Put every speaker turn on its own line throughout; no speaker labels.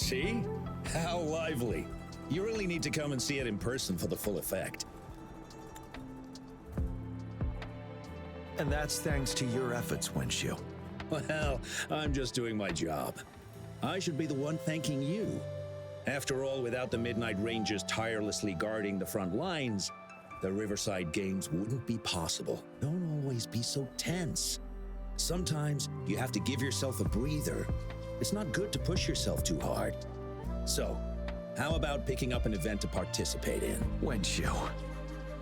See? How lively. You really need to come and see it in person for the full effect.
And that's thanks to your efforts, Wenshu.
Well, I'm just doing my job. I should be the one thanking you. After all, without the Midnight Rangers tirelessly guarding the front lines, the Riverside Games wouldn't be possible. Don't always be so tense. Sometimes you have to give yourself a breather. It's not good to push yourself too hard. So, how about picking up an event to participate in?
Wenshu,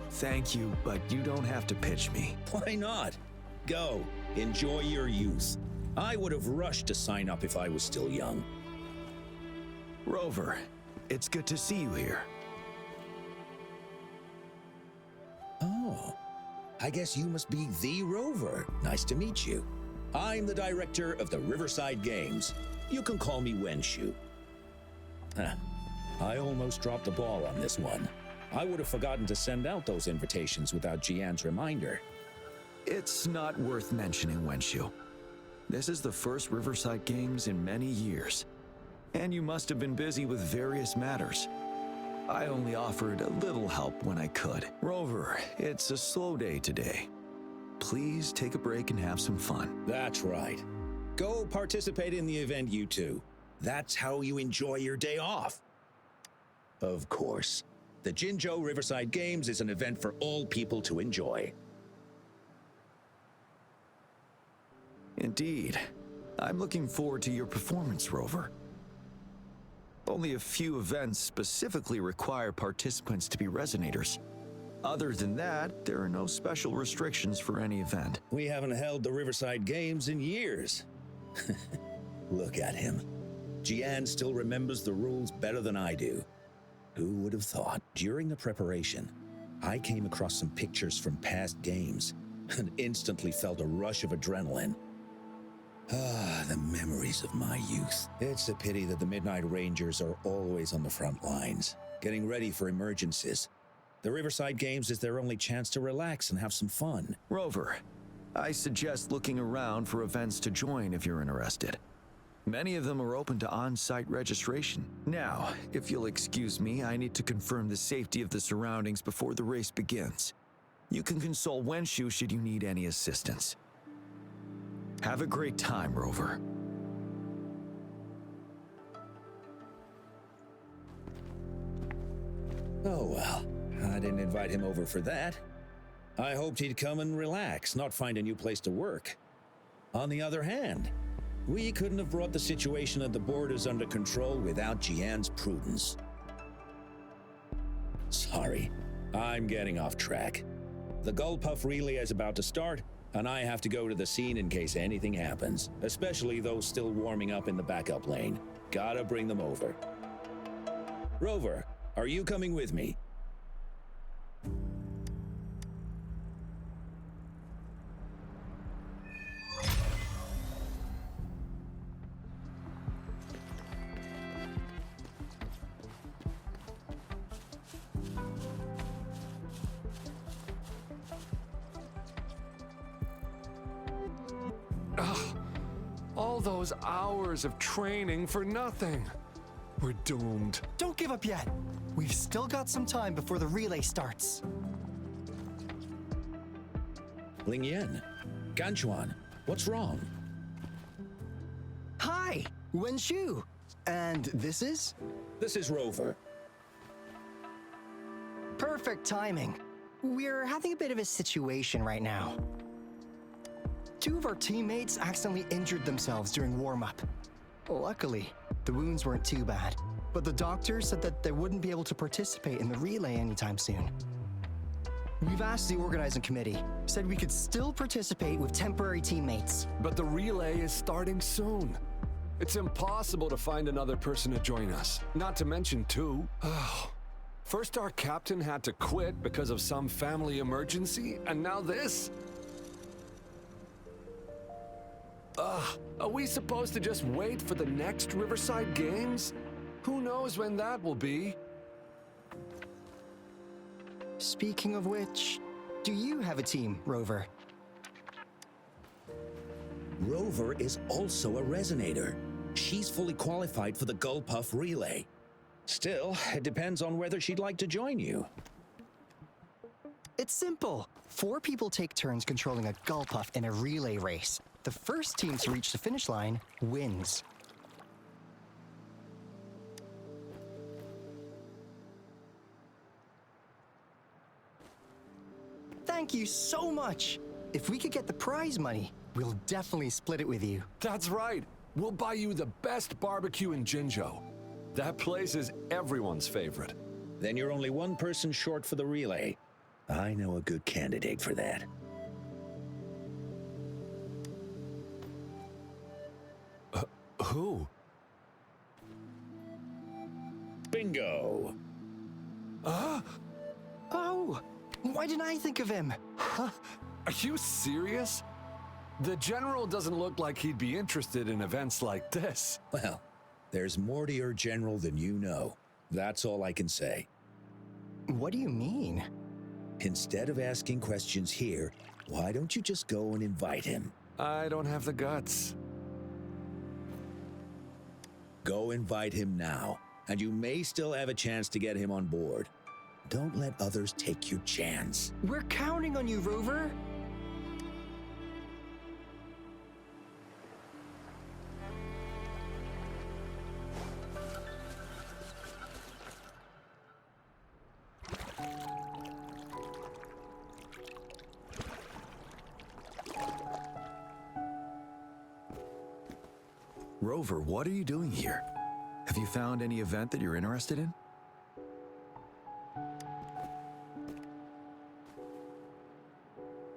thank you, but you don't have to pitch me.
Why not? Go, enjoy your youth. I would have rushed to sign up if I was still young.
Rover, it's good to see you here.
Oh, I guess you must be the Rover. Nice to meet you. I'm the director of the Riverside Games. You can call me Wenshu. I almost dropped the ball on this one. I would have forgotten to send out those invitations without Jiyan's reminder.
It's not worth mentioning, Wenshu. This is the first Riverside Games in many years, and you must have been busy with various matters. I only offered a little help when I could. Rover, it's a slow day today. Please take a break and have some fun.
That's right. Go participate in the event, you two. That's how you enjoy your day off. Of course, the Jinzhou Riverside Games is an event for all people to enjoy.
Indeed. I'm looking forward to your performance, Rover. Only a few events specifically require participants to be resonators. Other than that, there are no special restrictions for any event.
We haven't held the Riverside Games in years. Look at him. Jiyan still remembers the rules better than I do. Who would have thought? During the preparation, I came across some pictures from past games and instantly felt a rush of adrenaline. Ah, the memories of my youth. It's a pity that the Midnight Rangers are always on the front lines, getting ready for emergencies. The Riverside Games is their only chance to relax and have some fun.
Rover, I suggest looking around for events to join if you're interested. Many of them are open to on-site registration. Now, if you'll excuse me, I need to confirm the safety of the surroundings before the race begins. You can consult Wenshu should you need any assistance. Have a great time, Rover.
Oh well, I didn't invite him over for that. I hoped he'd come and relax, not find a new place to work. On the other hand, we couldn't have brought the situation at the borders under control without Jiyan's prudence. Sorry, I'm getting off track. The Gullpuff relay is about to start, and I have to go to the scene in case anything happens, especially those still warming up in the backup lane. Gotta bring them over. Rover, are you coming with me?
All those hours of training for nothing. We're doomed.
Don't give up yet. We've still got some time before the relay starts.
Lingyan, Ganchuan, what's wrong?
Hi, Wenshu. And this is?
This is Rover.
Perfect timing. We're having a bit of a situation right now. Two of our teammates accidentally injured themselves during warm-up. Luckily, the wounds weren't too bad, but the doctor said that they wouldn't be able to participate in the relay anytime soon. We've asked the organizing committee, said we could still participate with temporary teammates.
But the relay is starting soon. It's impossible to find another person to join us, not to mention two. First our captain had to quit because of some family emergency, and now this? Are we supposed to just wait for the next Riverside Games? Who knows when that will be?
Speaking of which, do you have a team, Rover?
Rover is also a resonator. She's fully qualified for the Gullpuff Relay. Still, it depends on whether she'd like to join you.
It's simple. 4 people take turns controlling a Gullpuff in a relay race. The first team to reach the finish line wins. Thank you so much. If we could get the prize money, we'll definitely split it with you.
That's right. We'll buy you the best barbecue in Jinzhou. That place is everyone's favorite.
Then you're only one person short for the relay. I know a good candidate for that.
Who?
Bingo!
Oh, why didn't I think of him?
Are you serious? The General doesn't look like he'd be interested in events like this.
Well, there's more to your general than you know. That's all I can say.
What do you mean?
Instead of asking questions here, why don't you just go and invite him?
I don't have the guts.
Go invite him now, and you may still have a chance to get him on board. Don't let others take your chance.
We're counting on you, Rover.
Rover, what are you doing here? Have you found any event that you're interested in?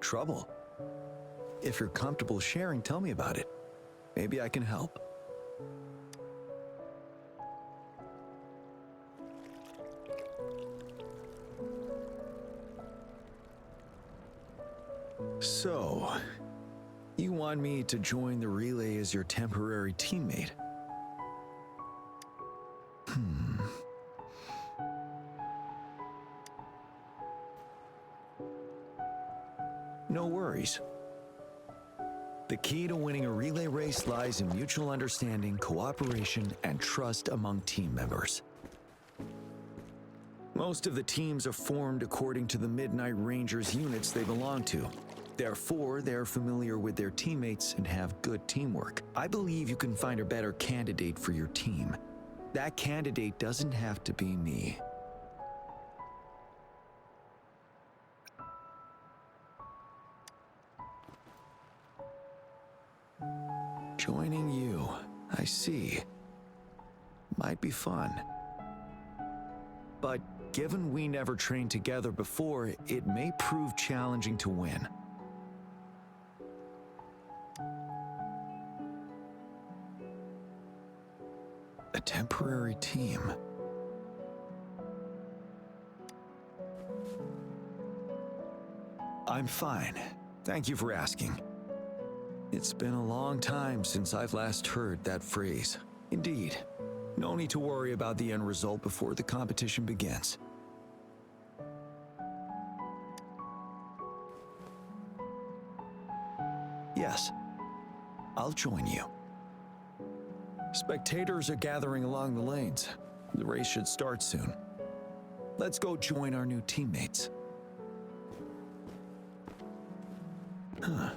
Trouble? If you're comfortable sharing, tell me about it. Maybe I can help. So, you want me to join the relay as your temporary teammate? No worries. The key to winning a relay race lies in mutual understanding, cooperation, and trust among team members. Most of the teams are formed according to the Midnight Rangers units they belong to. Therefore, they're familiar with their teammates and have good teamwork. I believe you can find a better candidate for your team. That candidate doesn't have to be me. Joining you, I see. Might be fun. But given we never trained together before, it may prove challenging to win. A temporary team. I'm fine. Thank you for asking. It's been a long time since I've last heard that phrase. Indeed, no need to worry about the end result before the competition begins. Yes, I'll join you. Spectators are gathering along the lanes. The race should start soon. Let's go join our new teammates. Huh.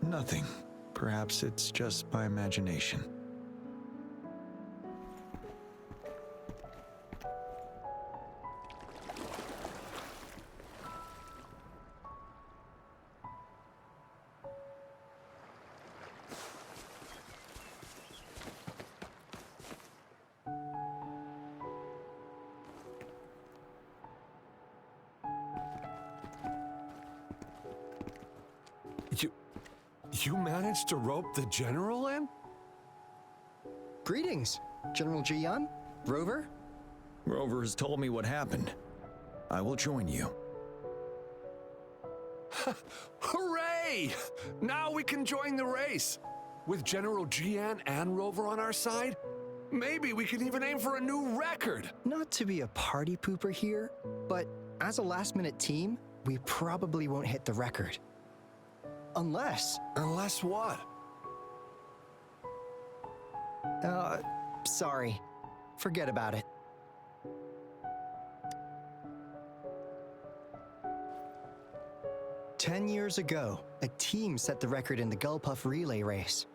Nothing. Perhaps it's just my imagination.
You managed to rope the General in?
Greetings, General Jiyan, Rover.
Rover has told me what happened. I will join you.
Hooray! Now we can join the race. With General Jiyan and Rover on our side, maybe we can even aim for a new record.
Not to be a party pooper here, but as a last-minute team, we probably won't hit the record. Unless...
Unless what?
Sorry. Forget about it. "10 years ago, a team set the record in the Gulpuff relay race.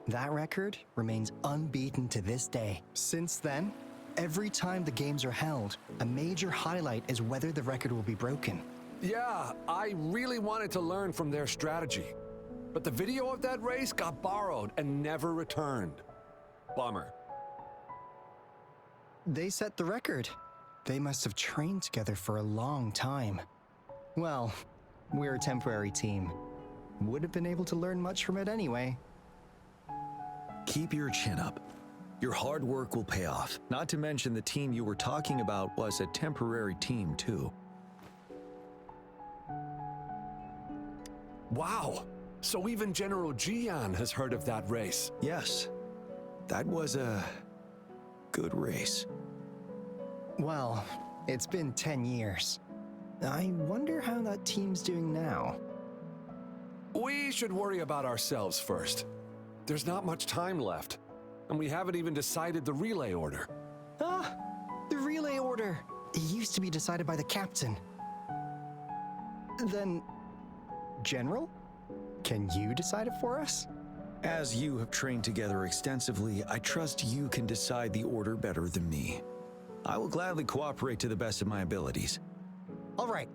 That record remains unbeaten to this day. Since then, every time the games are held, a major highlight is whether the record will be broken.
Yeah, I really wanted to learn from their strategy. But the video of that race got borrowed and never returned. Bummer.
They set the record. They must have trained together for a long time. Well, we're a temporary team. Would have been able to learn much from it anyway.
Keep your chin up. Your hard work will pay off. Not to mention the team you were talking about was a temporary team, too.
Wow! So even General Jiyan has heard of that race.
Yes, that was a good race.
Well, it's been 10 years. I wonder how that team's doing now.
We should worry about ourselves first. There's not much time left, and we haven't even decided the relay order.
Ah, the relay order. It used to be decided by the captain. Then, General, can you decide it for us?
As you have trained together extensively, I trust you can decide the order better than me. I will gladly cooperate to the best of my abilities.
All right.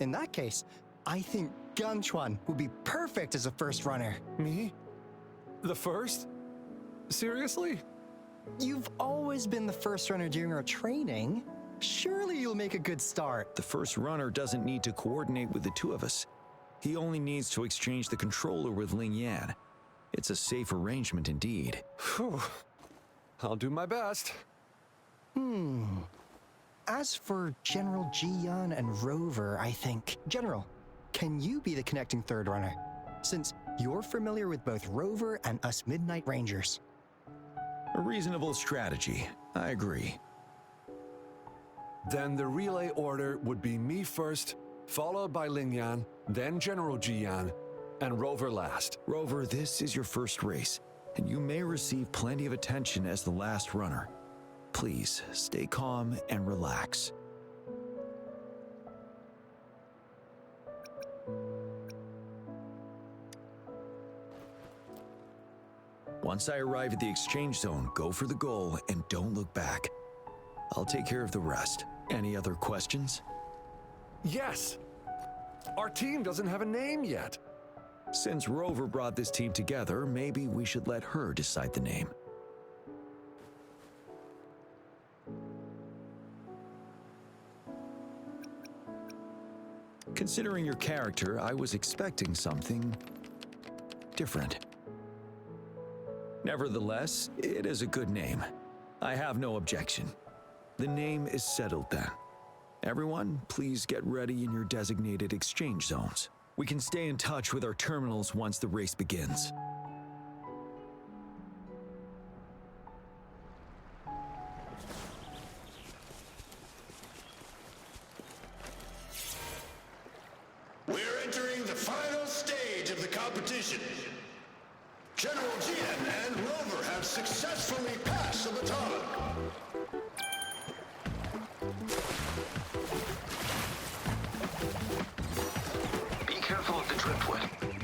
In that case, I think Gunchuan would be perfect as a first runner.
Me? The first? Seriously?
You've always been the first runner during our training. Surely you'll make a good start.
The first runner doesn't need to coordinate with the two of us. He only needs to exchange the controller with Ling Yan. It's a safe arrangement indeed.
Phew. I'll do my best.
As for General Jiyan and Rover, I think... General, can you be the connecting third runner? Since you're familiar with both Rover and us Midnight Rangers.
A reasonable strategy. I agree.
Then the relay order would be me first, followed by Ling Yan, then General Jiyan, and Rover last.
Rover, this is your first race, and you may receive plenty of attention as the last runner. Please, stay calm and relax. Once I arrive at the exchange zone, go for the goal and don't look back. I'll take care of the rest. Any other questions?
Yes! Our team doesn't have a name yet.
Since Rover brought this team together, maybe we should let her decide the name. Considering your character, I was expecting something different. Nevertheless, it is a good name. I have no objection. The name is settled then. Everyone, please get ready in your designated exchange zones. We can stay in touch with our terminals once the race begins.
We're entering the final stage of the competition. General Jiyan and Rover have successfully passed the baton.
Be careful of the driftwood.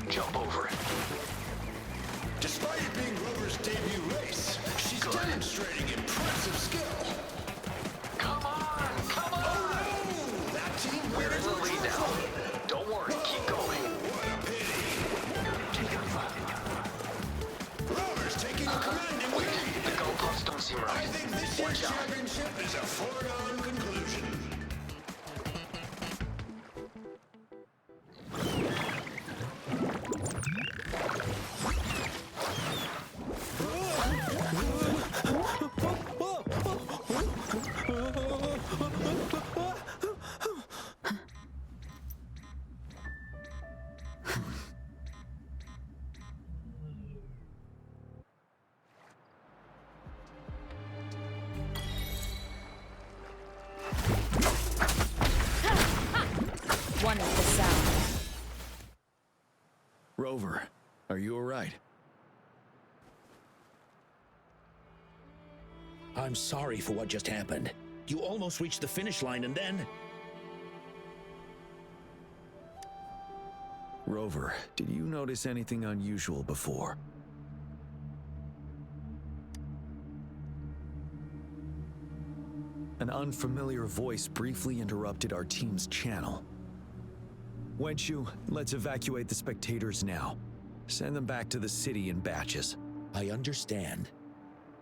Jump over it.
Despite it being Rover's debut race, she's demonstrating impressive skill.
Come on! Come on!
Oh no! That team
We're in the lead now. Don't worry, keep going.
What a pity! Rover's taking a commanding
Wait,
lead.
the goalposts don't seem
I
right.
think this year's
Watch out.
championship is a foregone conclusion.
Rover, are you all right?
I'm sorry for what just happened. You almost reached the finish line and then...
Rover, did you notice anything unusual before? An unfamiliar voice briefly interrupted our team's channel. Wenshu, let's evacuate the spectators now. Send them back to the city in batches.
I understand.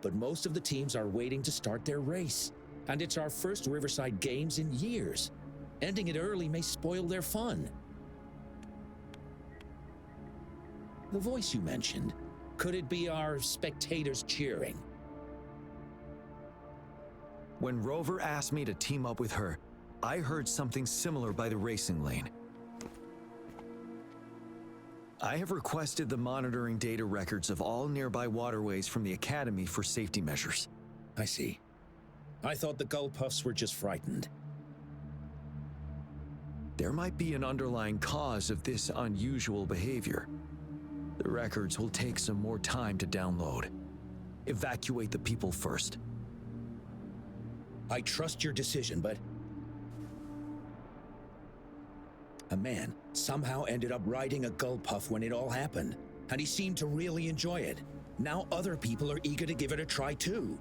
But most of the teams are waiting to start their race. And it's our first Riverside Games in years. Ending it early may spoil their fun. The voice you mentioned, could it be our spectators cheering?
When Rover asked me to team up with her, I heard something similar by the racing lane. I have requested the monitoring data records of all nearby waterways from the Academy for safety measures.
I see. I thought the Gull Puffs were just frightened.
There might be an underlying cause of this unusual behavior. The records will take some more time to download. Evacuate the people first.
I trust your decision, but... A man somehow ended up riding a Gull Puff when it all happened, and he seemed to really enjoy it. Now other people are eager to give it a try too.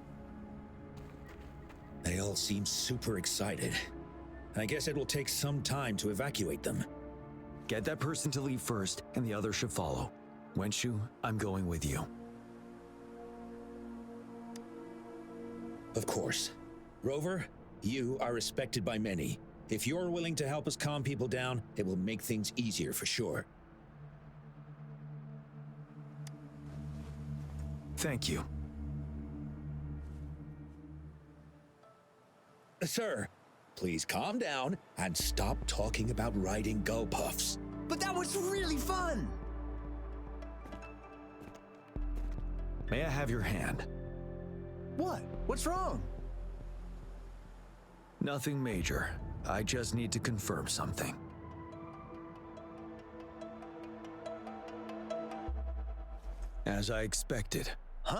They all seem super excited. I guess it will take some time to evacuate them.
Get that person to leave first, and the others should follow. Wenshu, I'm going with you.
Of course. Rover, you are respected by many. If you're willing to help us calm people down, it will make things easier for sure.
Thank you.
Sir, please calm down and stop talking about riding Gull Puffs.
But that was really fun!
May I have your hand?
What? What's wrong?
Nothing major. I just need to confirm something. As I expected.
Huh?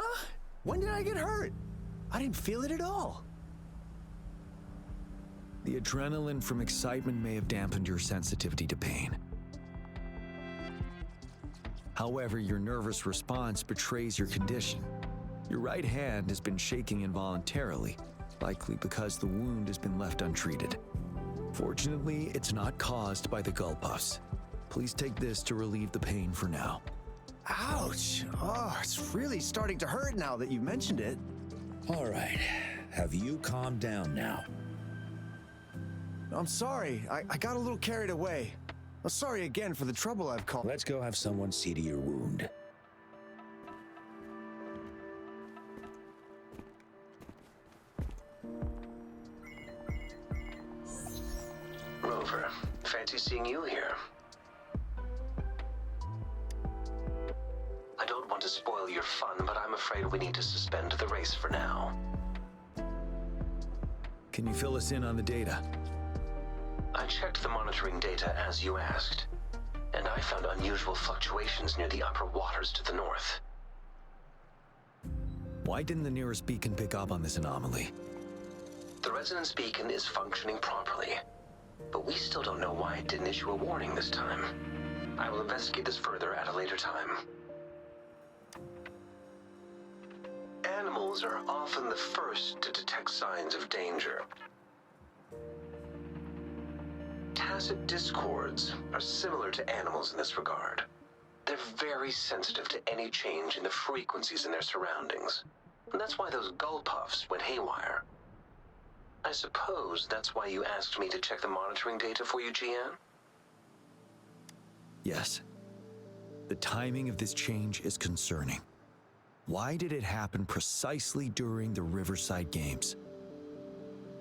When did I get hurt? I didn't feel it at all.
The adrenaline from excitement may have dampened your sensitivity to pain. However, your nervous response betrays your condition. Your right hand has been shaking involuntarily, likely because the wound has been left untreated. Fortunately, it's not caused by the Gull Puffs. Please take this to relieve the pain for now.
Ouch! Oh, it's really starting to hurt now that you mentioned it.
All right. Have you calmed down now?
I'm sorry. I got a little carried away. I'm sorry again for the trouble I've caused.
Let's go have someone see to your wound.
Rover, fancy seeing you here. I don't want to spoil your fun, but I'm afraid we need to suspend the race for now.
Can you fill us in on the data?
I checked the monitoring data as you asked, and I found unusual fluctuations near the upper waters to the north.
Why didn't the nearest beacon pick up on this anomaly?
The resonance beacon is functioning properly, but we still don't know why it didn't issue a warning this time. I will investigate this further at a later time. Animals are often the first to detect signs of danger. Tacit discords are similar to animals in this regard. They're very sensitive to any change in the frequencies in their surroundings. And that's why those Gull Puffs went haywire. I suppose that's why you asked me to check the monitoring data for you, Jiyan?
Yes. The timing of this change is concerning. Why did it happen precisely during the Riverside Games?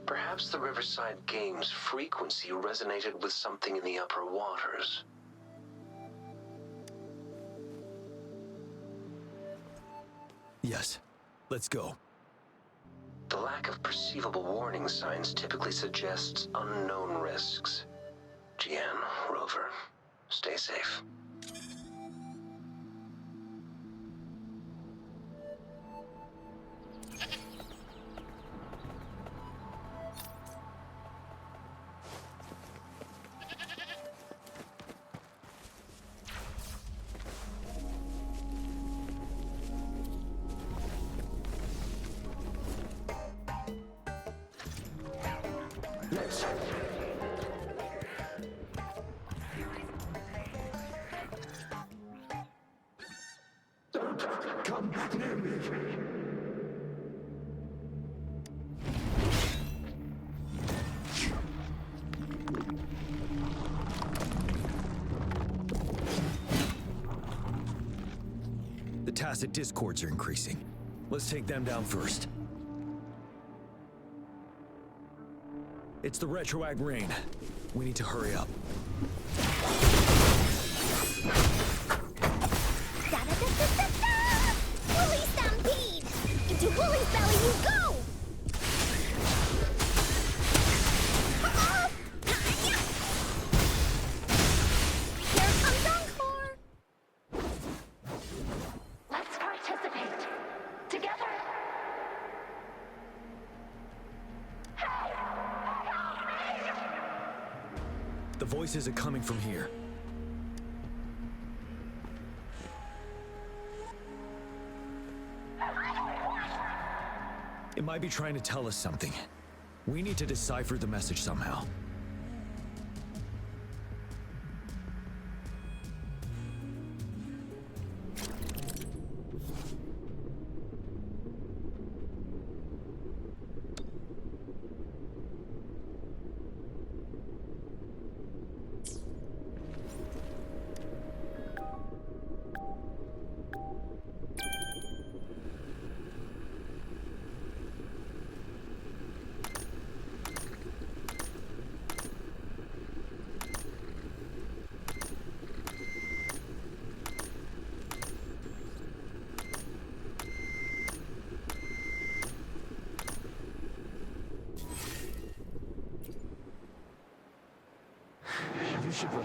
Perhaps the Riverside Games' frequency resonated with something in the upper waters.
Yes. Let's go.
The lack of perceivable warning signs typically suggests unknown risks. Jiyan, Rover, stay safe.
come near me.
The tacit discords are increasing. Let's take them down first. It's the retroact rain. We need to hurry up.
Da-da-da-da-da-da! Woolly Stampede! Into Woolly's belly you go! Hi-ya! Here comes Encore! Let's participate! Together!
The voices are coming from here. It might be trying to tell us something. We need to decipher the message somehow.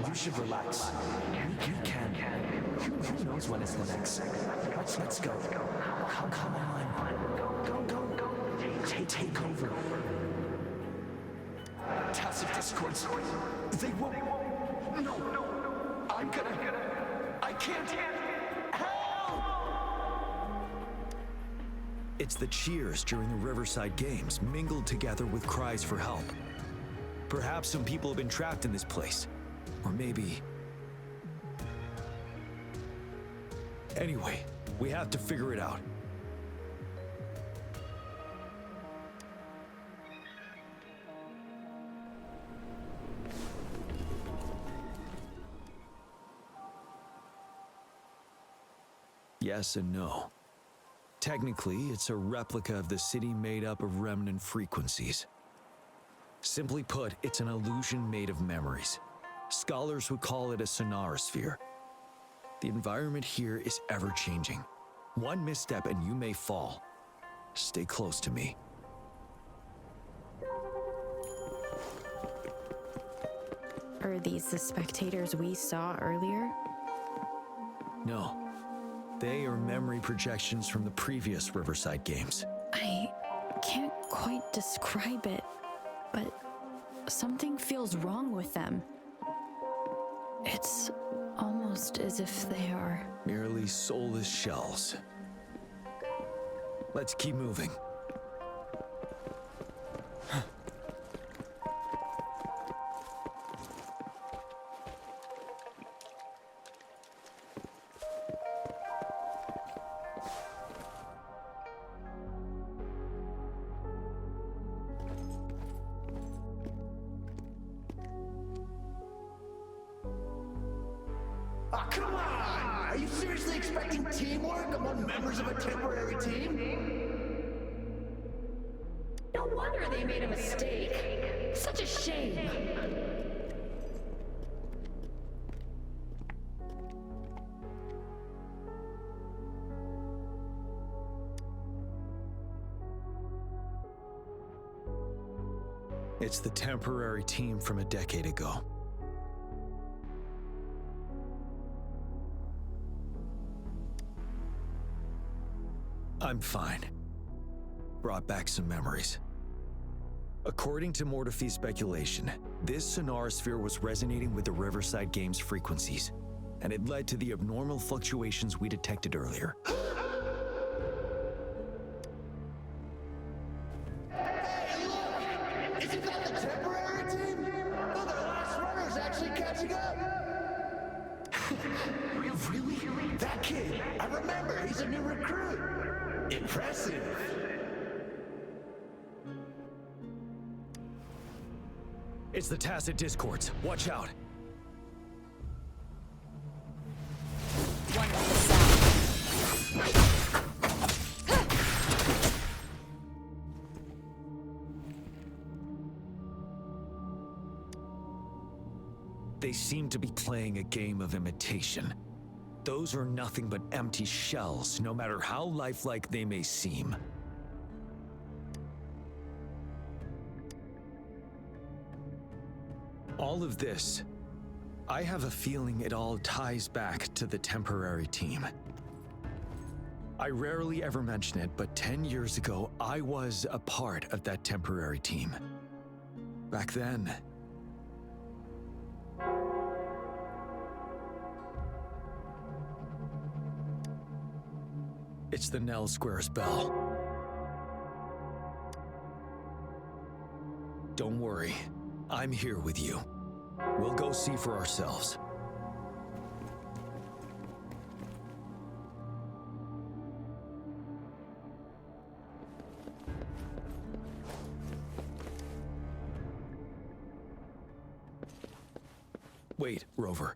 You should relax. You can. Who knows when it's the next? Let's go. Come on. Go. Take over. Tacit discords. They won't. No. I can't. Help!
It's the cheers during the Riverside Games mingled together with cries for help. Perhaps some people have been trapped in this place. Or maybe... Anyway, we have to figure it out. Yes and no. Technically, it's a replica of the city made up of remnant frequencies. Simply put, it's an illusion made of memories. Scholars would call it a sonorosphere. The environment here is ever-changing. One misstep and you may fall. Stay close to me.
Are these the spectators we saw earlier?
No. They are memory projections from the previous Riverside Games.
I can't quite describe it, but something feels wrong with them. It's almost as if they are...
Merely soulless shells. Let's keep moving.
Ah, come on! Are you seriously expecting teamwork among members of a temporary team?
No wonder they made a mistake. Such a shame.
It's the temporary team from a decade ago. I'm fine. Brought back some memories. According to Mortefy's speculation, this sonorosphere was resonating with the Riverside Games frequencies, and it led to the abnormal fluctuations we detected earlier.
Hey, look! Isn't that the temporary team? Oh, their last runner's actually catching up! Really? That kid? I remember, he's a new recruit. Impressive.
It's the Tacit Discords. Watch out.
One with the sound.
They seem to be playing a game of imitation. Those are nothing but empty shells, no matter how lifelike they may seem. All of this, I have a feeling it all ties back to the temporary team. I rarely ever mention it, but 10 years ago, I was a part of that temporary team. Back then, it's the Nell Squares bell. Don't worry, I'm here with you. We'll go see for ourselves. Wait, Rover.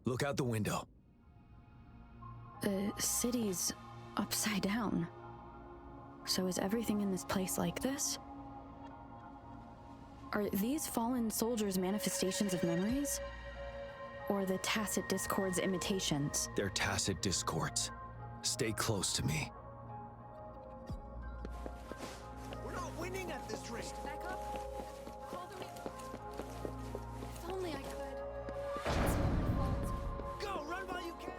Look out the window.
The city's upside down. So is everything in this place like this? Are these fallen soldiers manifestations of memories? Or the Tacit Discords imitations?
They're Tacit Discords. Stay close to me.
We're not winning at this rate.
Back up. Call the If only I could.
Go, run while you can.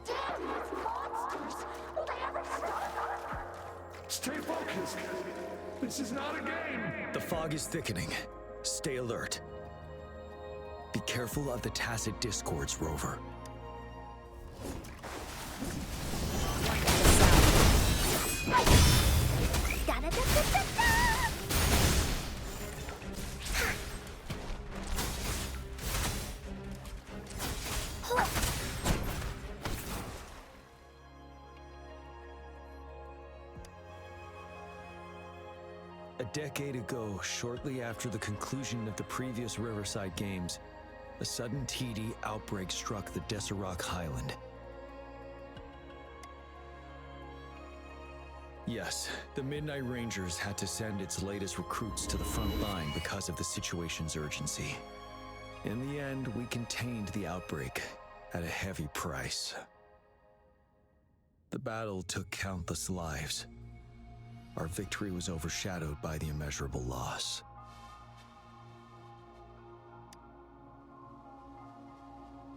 Damn these monsters! Will they ever stop?
Stay focused. This is not a game.
The fog is thickening. Stay alert. Be careful of the Tacit Discords, Rover.
Da-da-da-da-da-da!
A decade ago, shortly after the conclusion of the previous Riverside Games, a sudden TD outbreak struck the Desirok Highland. Yes, the Midnight Rangers had to send its latest recruits to the front line because of the situation's urgency. In the end, we contained the outbreak at a heavy price. The battle took countless lives. Our victory was overshadowed by the immeasurable loss.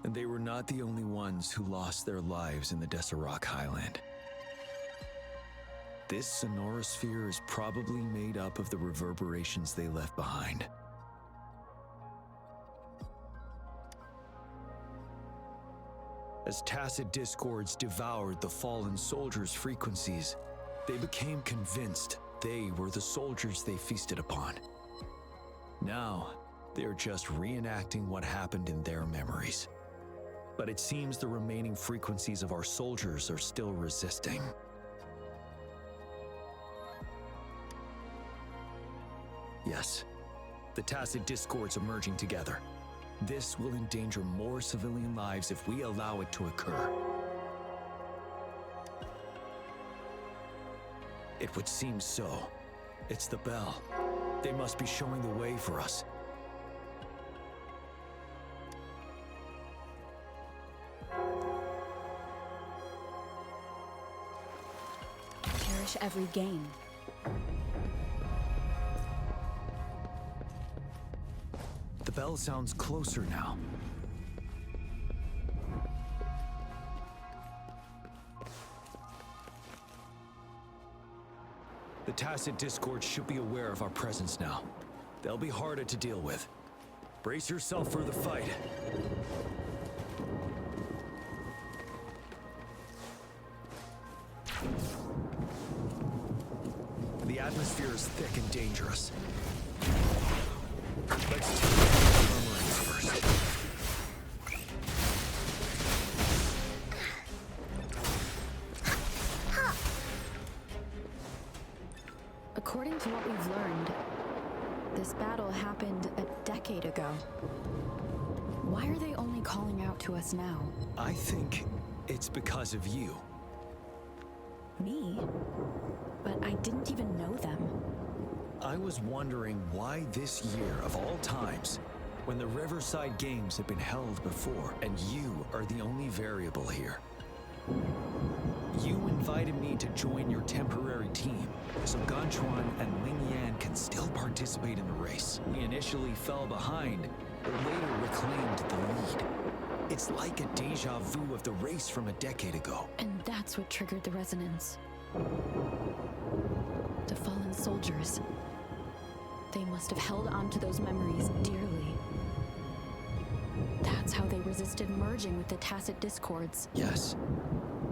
And they were not the only ones who lost their lives in the Desirok Highland. This sonorosphere is probably made up of the reverberations they left behind. As Tacit Discords devoured the fallen soldiers' frequencies, they became convinced they were the soldiers they feasted upon. Now, they're just reenacting what happened in their memories. But it seems the remaining frequencies of our soldiers are still resisting. Yes, the Tacit Discords are merging together. This will endanger more civilian lives if we allow it to occur. It would seem so. It's the bell. They must be showing the way for us.
Cherish every gain.
The bell sounds closer now. The Tacit Discord should be aware of our presence now. They'll be harder to deal with. Brace yourself for the fight. The atmosphere is thick and dangerous. Let's take the murmurings first.
Why are they only calling out to us now?
I think it's because of you.
Me? But I didn't even know them.
I was wondering why this year of all times, when the Riverside Games have been held before, and you are the only variable here. You invited me to join your temporary team, so Ganchuan and Ling Yan can still participate in the race. We initially fell behind, but later reclaimed the lead. It's like a deja vu of the race from a decade ago.
And that's what triggered the resonance. The fallen soldiers. They must have held on to those memories dearly. That's how they resisted merging with the Tacit Discords.
Yes.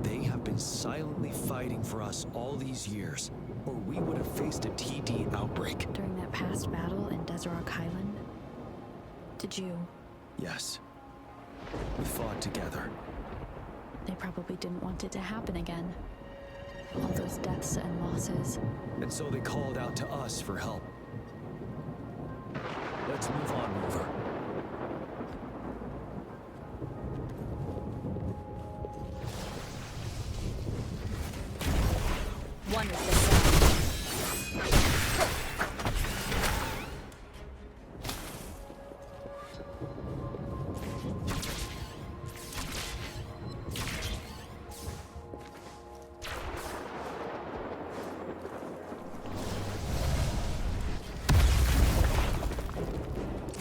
They have been silently fighting for us all these years, or we would have faced a TD outbreak.
During that past battle in Desert Island, did you?
Yes. We fought together.
They probably didn't want it to happen again. All those deaths and losses.
And so they called out to us for help. Let's move on, Rover.
One is the sound.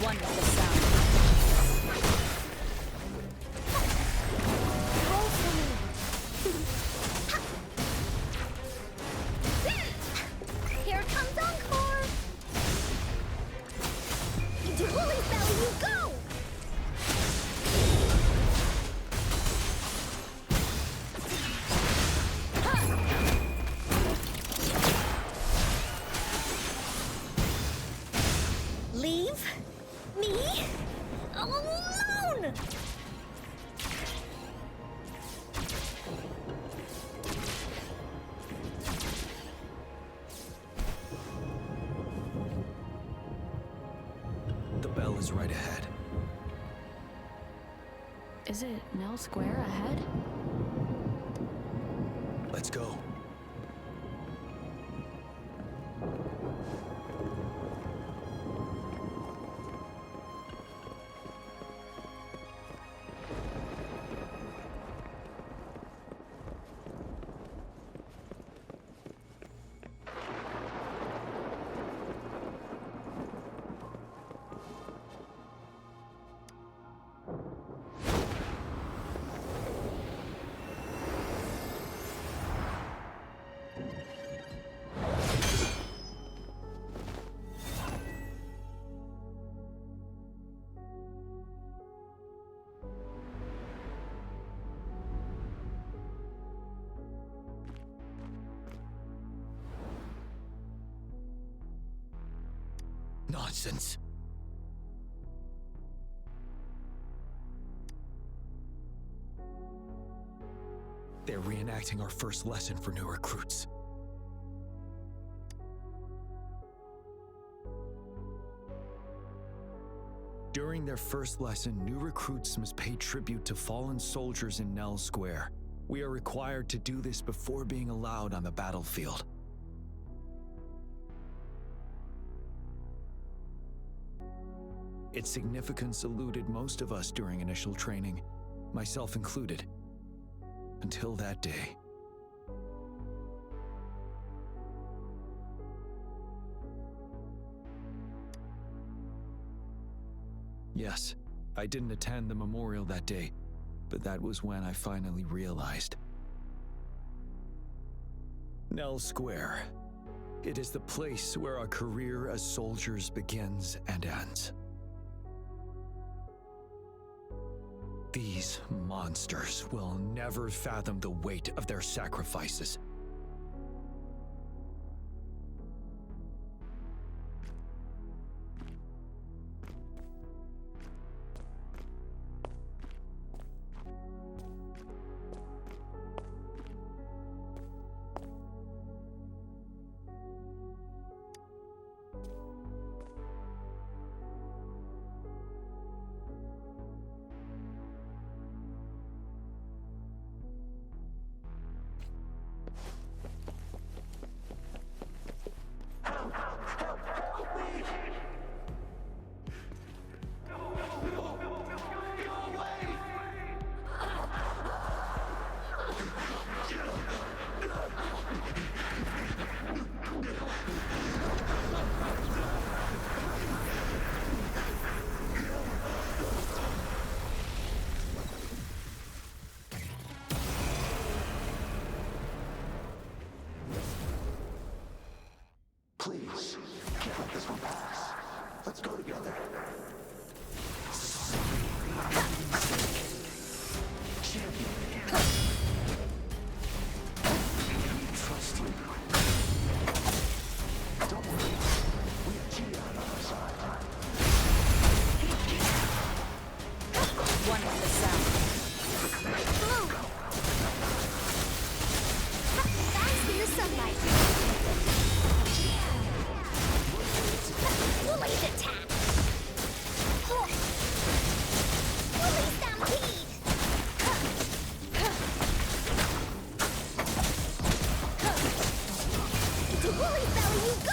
One is the sound.
Roll for me. Here comes Encore. Into Woolly Belly you go. Leave me alone!
The bell is right ahead.
Is it Nell Square ahead?
Let's go. Nonsense. They're reenacting our first lesson for new recruits. During their first lesson, new recruits must pay tribute to fallen soldiers in Nell Square. We are required to do this before being allowed on the battlefield. Its significance eluded most of us during initial training, myself included, until that day. Yes, I didn't attend the memorial that day, but that was when I finally realized. Nell Square. It is the place where our career as soldiers begins and ends. These monsters will never fathom the weight of their sacrifices.
Let's go together. Champion. Trust you. Don't worry. We have Jiyan on our side.
One with the sound. Blue! Thanks for your sunlight. Woolly's attack! Woolly stampede! To Woolly belly you go!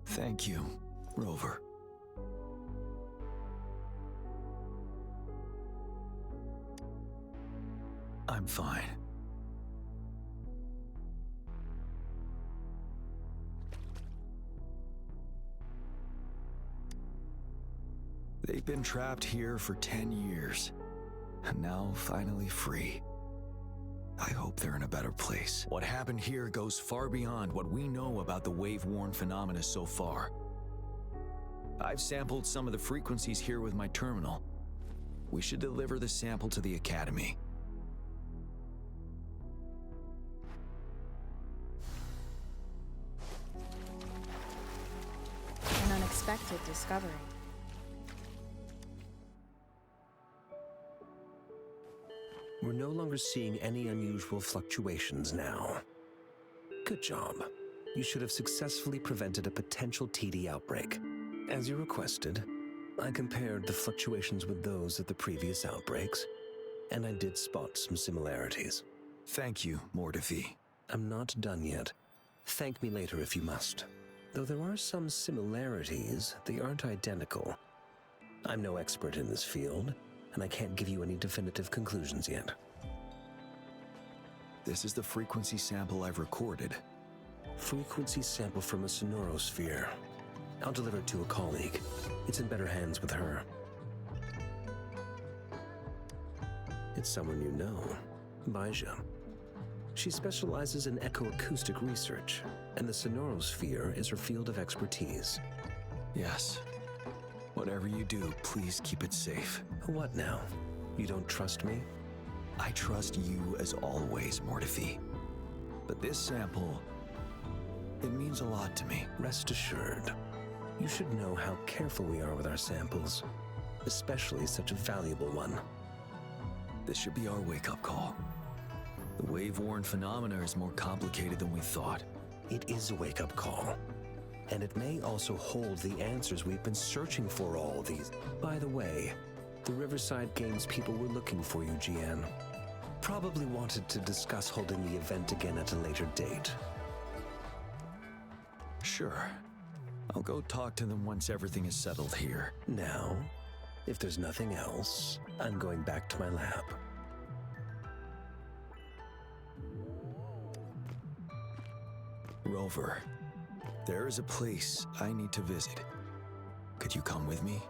Thank you, Rover. I'm fine. They've been trapped here for 10 years, and now finally free. I hope they're in a better place. What happened here goes far beyond what we know about the wave-worn phenomena so far. I've sampled some of the frequencies here with my terminal. We should deliver the sample to the Academy.
An unexpected discovery.
We're no longer seeing any unusual fluctuations now. Good job. You should have successfully prevented a potential TD outbreak. As you requested, I compared the fluctuations with those of the previous outbreaks, and I did spot some similarities.
Thank you, Mordefi.
I'm not done yet. Thank me later if you must. Though there are some similarities, they aren't identical. I'm no expert in this field, and I can't give you any definitive conclusions yet.
This is the frequency sample I've recorded.
Frequency sample from a sonorosphere. I'll deliver it to a colleague. It's in better hands with her. It's someone you know, Baija. She specializes in echoacoustic research, and the sonorosphere is her field of expertise.
Yes. Whatever you do, please keep it safe.
What now? You don't trust me?
I trust you as always, Mordefi. But this sample, it means a lot to me.
Rest assured. You should know how careful we are with our samples, especially such a valuable one.
This should be our wake-up call. The wave-worn phenomena is more complicated than we thought.
It is a wake-up call. And it may also hold the answers we've been searching for all these. By the way, the Riverside Games people were looking for you, Jiyan. Probably wanted to discuss holding the event again at a later date.
Sure. I'll go talk to them once everything is settled here.
Now, if there's nothing else, I'm going back to my lab.
Rover, there is a place I need to visit. Could you come with me?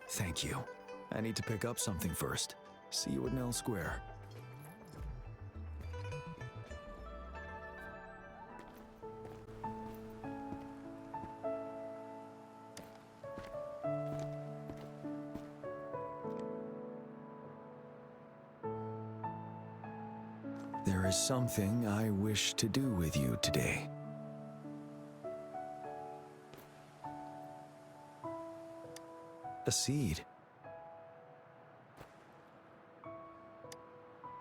Thank you. I need to pick up something first. See you at Nell Square. is something I wish to do with you today. A seed.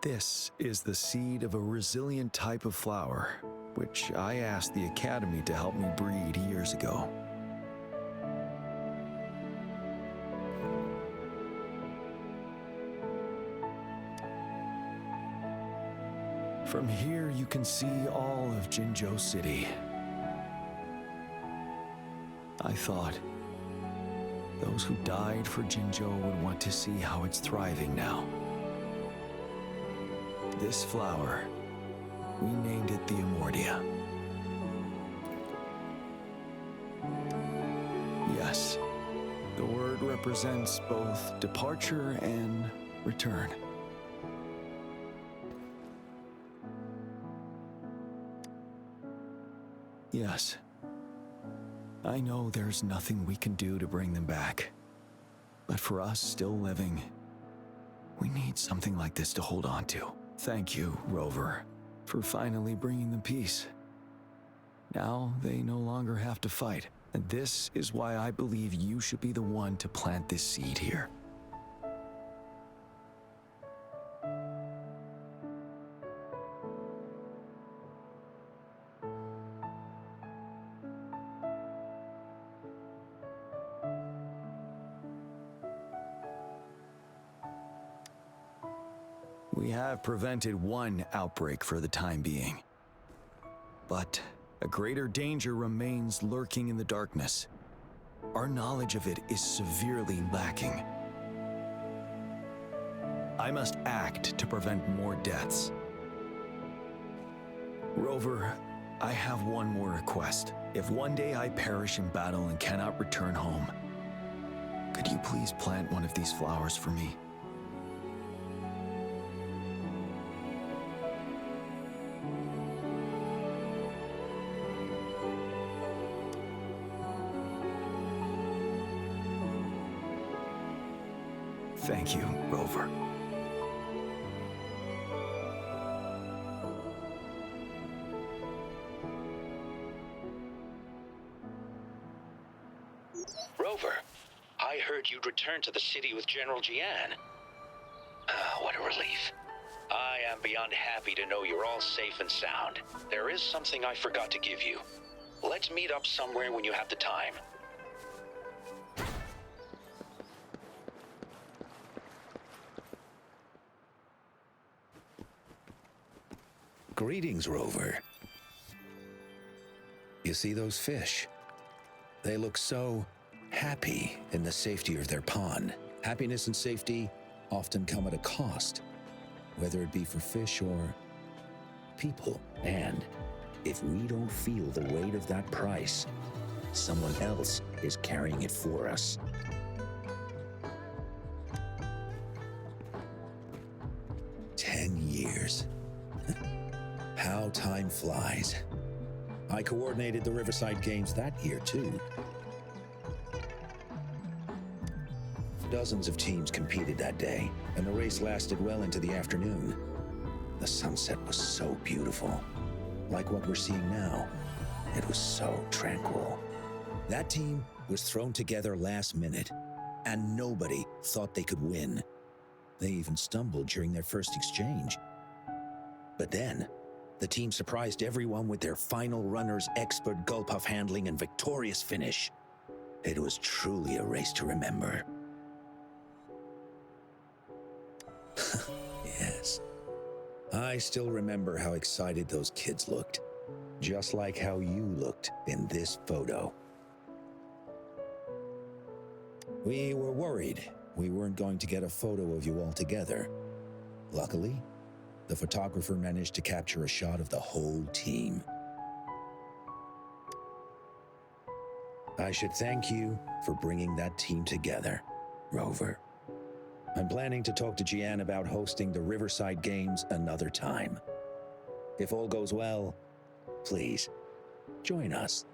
This is the seed of a resilient type of flower, which I asked the Academy to help me breed years ago. From here, you can see all of Jinzhou City. I thought those who died for Jinzhou would want to see how it's thriving now. This flower, we named it the Immortia. Yes, the word represents both departure and return. Yes, I know there's nothing we can do to bring them back. But for us still living, we need something like this to hold on to. Thank you, Rover, for finally bringing them peace. Now they no longer have to fight, and this is why I believe you should be the one to plant this seed here. We have prevented one outbreak for the time being. But a greater danger remains lurking in the darkness. Our knowledge of it is severely lacking. I must act to prevent more deaths. Rover, I have one more request. If one day I perish in battle and cannot return home, could you please plant one of these flowers for me? Thank you, Rover.
Rover, I heard you'd returned to the city with General Jiyan. Ah, what a relief. I am beyond happy to know you're all safe and sound. There is something I forgot to give you. Let's meet up somewhere when you have the time. Greetings, Rover. You see those fish? They look so happy in the safety of their pond. Happiness and safety often come at a cost, whether it be for fish or people. And if we don't feel the weight of that price, someone else is carrying it for us. Years. How time flies. I coordinated the Riverside Games that year, too. Dozens of teams competed that day, and the race lasted well into the afternoon. The sunset was so beautiful. Like what we're seeing now, it was so tranquil. That team was thrown together last minute, and nobody thought they could win. They even stumbled during their first exchange. But then, the team surprised everyone with their final runner's expert gulpuff handling and victorious finish. It was truly a race to remember. Yes. I still remember how excited those kids looked. Just like how you looked in this photo. We were worried we weren't going to get a photo of you all together. Luckily, the photographer managed to capture a shot of the whole team. I should thank you for bringing that team together, Rover. I'm planning to talk to Jiyan about hosting the Riverside Games another time. If all goes well, please, join us.